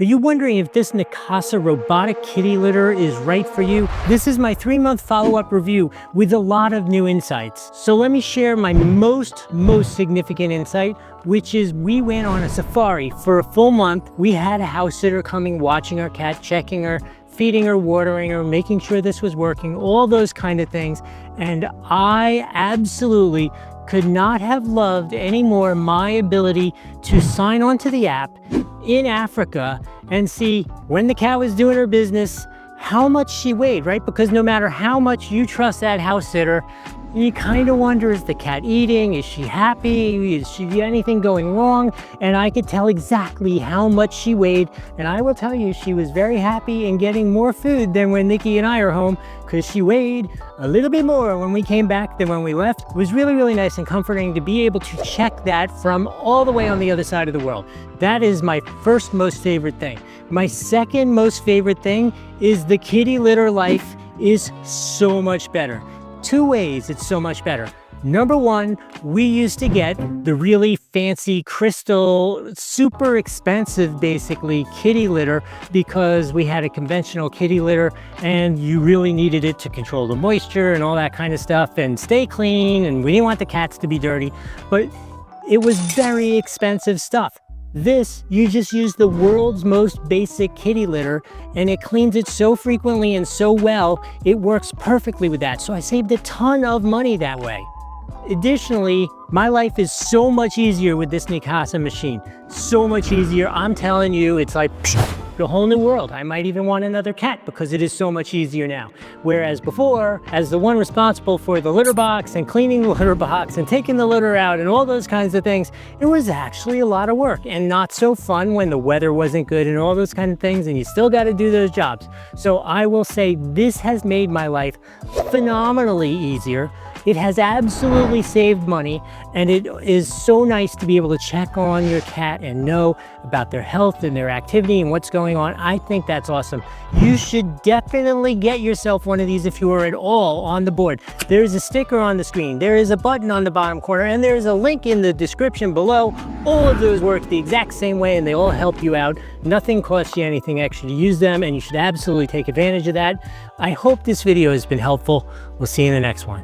Are you wondering if this NEAKASA robotic kitty litter is right for you? This is my 3-month follow-up review with a lot of new insights. So let me share my most significant insight, which is we went on a safari for a full month. We had a house sitter coming, watching our cat, checking her, feeding her, watering her, making sure this was working, all those kind of things. And I absolutely could not have loved any more my ability to sign on to the app in Africa and see when the cat was doing her business, how much she weighed, right? Because no matter how much you trust that house sitter, you kind of wonder, is the cat eating? Is she happy? Is she anything going wrong? And I could tell exactly how much she weighed. And I will tell you, she was very happy and getting more food than when Nikki and I are home, because she weighed a little bit more when we came back than when we left. It was really nice and comforting to be able to check that from all the way on the other side of the world. That is my first most favorite thing. My second most favorite thing is the kitty litter life is so much better. 2 ways it's so much better. Number one, we used to get the really fancy crystal, super expensive, basically, kitty litter because we had a conventional kitty litter and you really needed it to control the moisture and all that kind of stuff and stay clean, and we didn't want the cats to be dirty, but it was very expensive stuff. This, you just use the world's most basic kitty litter and it cleans it so frequently and so well, it works perfectly with that. So I saved a ton of money that way. Additionally, my life is so much easier with this NEAKASA machine. So much easier. I'm telling you, it's like a whole new world. I might even want another cat because it is so much easier now. Whereas before, as the one responsible for the litter box and cleaning the litter box and taking the litter out and all those kinds of things, it was actually a lot of work and not so fun when the weather wasn't good and all those kind of things, and you still got to do those jobs. So I will say this has made my life phenomenally easier. It has absolutely saved money, and it is so nice to be able to check on your cat and know about their health and their activity and what's going on. I think that's awesome. You should definitely get yourself one of these if you are at all on the board. There's a sticker on the screen, there is a button on the bottom corner, and there's a link in the description below. All of those work the exact same way and they all help you out. Nothing costs you anything extra to use them, and you should absolutely take advantage of that. I hope this video has been helpful. We'll see you in the next one.